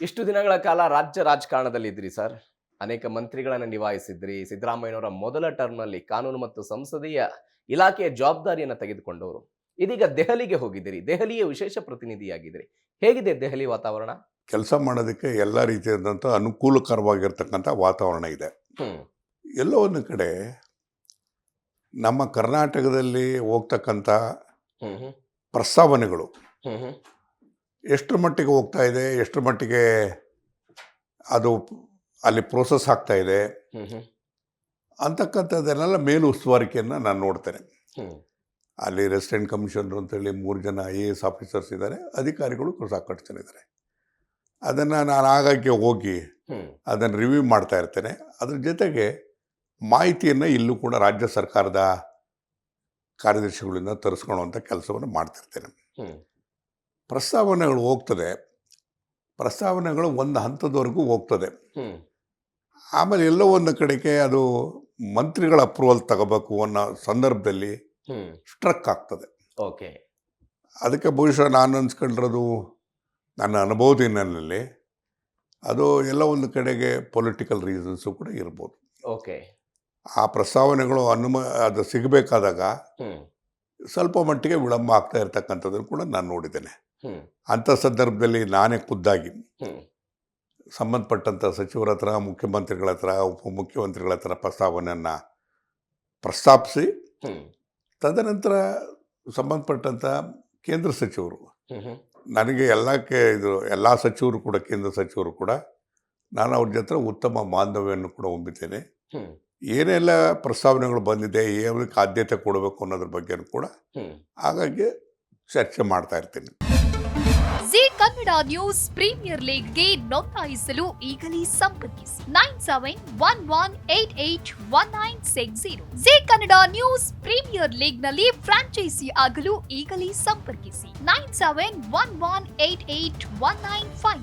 ಇಷ್ಟು ದಿನಗಳ ಕಾಲ ರಾಜ್ಯ ರಾಜಕಾರಣದಲ್ಲಿ ಇದ್ರಿ ಸರ್. ಅನೇಕ ಮಂತ್ರಿಗಳನ್ನ ನಿಭಾಯಿಸಿದ್ರಿ. ಸಿದ್ದರಾಮಯ್ಯನವರ ಮೊದಲ ಟರ್ಮ್‌ನಲ್ಲಿ ಕಾನೂನು ಮತ್ತು ಸಂಸದೀಯ ಇಲಾಖೆಯ ಜವಾಬ್ದಾರಿಯನ್ನ ತೆಗೆದುಕೊಂಡವರು. ಇದೀಗ ದೆಹಲಿಗೆ ಹೋಗಿದ್ದೀರಿ. ದೆಹಲಿಯ ವಿಶೇಷ ಪ್ರತಿನಿಧಿಯಾಗಿದ್ದೀರಿ. ಹೇಗಿದೆ ದೆಹಲಿ ವಾತಾವರಣ? ಕೆಲಸ ಮಾಡೋದಕ್ಕೆ ಎಲ್ಲ ರೀತಿಯಾದಂಥ ಅನುಕೂಲಕರವಾಗಿರ್ತಕ್ಕಂಥ ವಾತಾವರಣ ಇದೆ. ಹ್ಮ್. ಎಲ್ಲೋ ಒಂದು ಕಡೆ ನಮ್ಮ ಕರ್ನಾಟಕದಲ್ಲಿ ಹೋಗ್ತಕ್ಕಂಥ ಹ್ಮ್ ಹ್ಮ್. ಪ್ರಸ್ತಾವನೆಗಳು ಹ್ಮ್ ಹ್ಮ್. ಎಷ್ಟರ ಮಟ್ಟಿಗೆ ಹೋಗ್ತಾ ಇದೆ, ಎಷ್ಟರ ಮಟ್ಟಿಗೆ ಅದು ಅಲ್ಲಿ ಪ್ರೋಸೆಸ್ ಆಗ್ತಾ ಇದೆ ಹ್ಮ್ ಹ್ಮ್. ಅಂತಕ್ಕಂಥದ್ದನ್ನೆಲ್ಲ ಮೇಲು ಉಸ್ತುವಾರಿಕೆಯನ್ನು ನಾನು ನೋಡ್ತೇನೆ. ಹ್ಮ್. ಅಲ್ಲಿ ರೆಸಿಡೆಂಟ್ ಕಮಿಷನರ್ ಅಂತೇಳಿ 3 ಜನ IAS ಆಫೀಸರ್ಸ್ ಇದ್ದಾರೆ, ಅಧಿಕಾರಿಗಳು ಸಾಕಷ್ಟು ಜನ ಇದ್ದಾರೆ. ಅದನ್ನು ನಾನು ಆಗಾಗ್ಗೆ ಹೋಗಿ ಹ್ಮ್. ಅದನ್ನು ರಿವ್ಯೂ ಮಾಡ್ತಾ ಇರ್ತೇನೆ. ಅದ್ರ ಜೊತೆಗೆ ಮಾಹಿತಿಯನ್ನು ಇಲ್ಲೂ ಕೂಡ ರಾಜ್ಯ ಸರ್ಕಾರದ ಕಾರ್ಯದರ್ಶಿಗಳಿಂದ ತರಿಸ್ಕೊಳ್ಳುವಂಥ ಕೆಲಸವನ್ನು ಮಾಡ್ತಿರ್ತೇನೆ. ಹ್ಮ್. ಪ್ರಸ್ತಾವನೆಗಳು ಹೋಗ್ತದೆ, ಪ್ರಸ್ತಾವನೆಗಳು ಒಂದು ಹಂತದವರೆಗೂ ಹೋಗ್ತದೆ. ಹ್ಮ್. ಆಮೇಲೆ ಎಲ್ಲೋ ಒಂದು ಕಡೆಗೆ ಅದು ಮಂತ್ರಿಗಳ ಅಪ್ರೂವಲ್ ತಗೋಬೇಕು ಅನ್ನೋ ಸಂದರ್ಭದಲ್ಲಿ ಹ್ಮ್. ಸ್ಟ್ರಕ್ ಆಗ್ತದೆ. ಓಕೆ. ಅದಕ್ಕೆ ಬಹುಶಃ ನಾನು ಅನ್ಸ್ಕೊಂಡಿರೋದು ನನ್ನ ಅನುಭವದಿನಲ್ಲಿ ಅದು ಎಲ್ಲ ಒಂದು ಕಡೆಗೆ ಪೊಲಿಟಿಕಲ್ ರೀಸನ್ಸು ಕೂಡ ಇರ್ಬೋದು. ಓಕೆ. ಆ ಪ್ರಸ್ತಾವನೆಗಳು ಅದು ಸಿಗಬೇಕಾದಾಗ ಹ್ಮ್. ಸ್ವಲ್ಪ ಮಟ್ಟಿಗೆ ವಿಳಂಬ ಆಗ್ತಾ ಇರ್ತಕ್ಕಂಥದ್ದನ್ನು ಕೂಡ ನಾನು ನೋಡಿದ್ದೇನೆ. ಹ್ಮ್. ಅಂಥ ಸಂದರ್ಭದಲ್ಲಿ ನಾನೇ ಖುದ್ದಾಗಿ ಹ್ಮ್. ಸಂಬಂಧಪಟ್ಟಂಥ ಸಚಿವರ ಹತ್ರ, ಮುಖ್ಯಮಂತ್ರಿಗಳ ಹತ್ರ, ಉಪಮುಖ್ಯಮಂತ್ರಿಗಳ ಹತ್ರ ಪ್ರಸ್ತಾವನೆಯನ್ನು ಪ್ರಸ್ತಾಪಿಸಿ, ಹ್ಮ್. ತದನಂತರ ಸಂಬಂಧಪಟ್ಟಂಥ ಕೇಂದ್ರ ಸಚಿವರು, ಹ್ಮ್ ಹ್ಮ್. ನನಗೆ ಎಲ್ಲ ಸಚಿವರು ಕೂಡ, ಕೇಂದ್ರ ಸಚಿವರು ಕೂಡ, ನಾನು ಅವ್ರ ಜೊತೆ ಉತ್ತಮ ಬಾಂಧವ್ಯವನ್ನು ಕೂಡ ಹೊಂದಿದ್ದೇನೆ. ಹ್ಮ್. ಏನೆಲ್ಲ ಪ್ರಸ್ತಾವನೆಗಳು ಬಂದಿದೆ, ಏನಕ್ಕೆ ಆದ್ಯತೆ ಕೊಡಬೇಕು ಅನ್ನೋದ್ರ ಬಗ್ಗೆ ಕೂಡ ಹ್ಮ್. ಹಾಗಾಗಿ ಚರ್ಚೆ ಮಾಡ್ತಾ ಇರ್ತೀನಿ. ಜಿ ಕನ್ನಡ ನ್ಯೂಸ್ ಪ್ರೀಮಿಯರ್ ಲೀಗ್ಗೆ ನೋಂದಾಯಿಸಲು ಈಗಲೇ ಸಂಪರ್ಕಿಸಿ 9711881960. ಜಿ ಕನ್ನಡ ನ್ಯೂಸ್ ಪ್ರೀಮಿಯರ್ ಲೀಗ್ನಲ್ಲಿ ಫ್ರಾಂಚೈಸಿ ಆಗಲು ಈಗಲೇ ಸಂಪರ್ಕಿಸಿ 9711881959.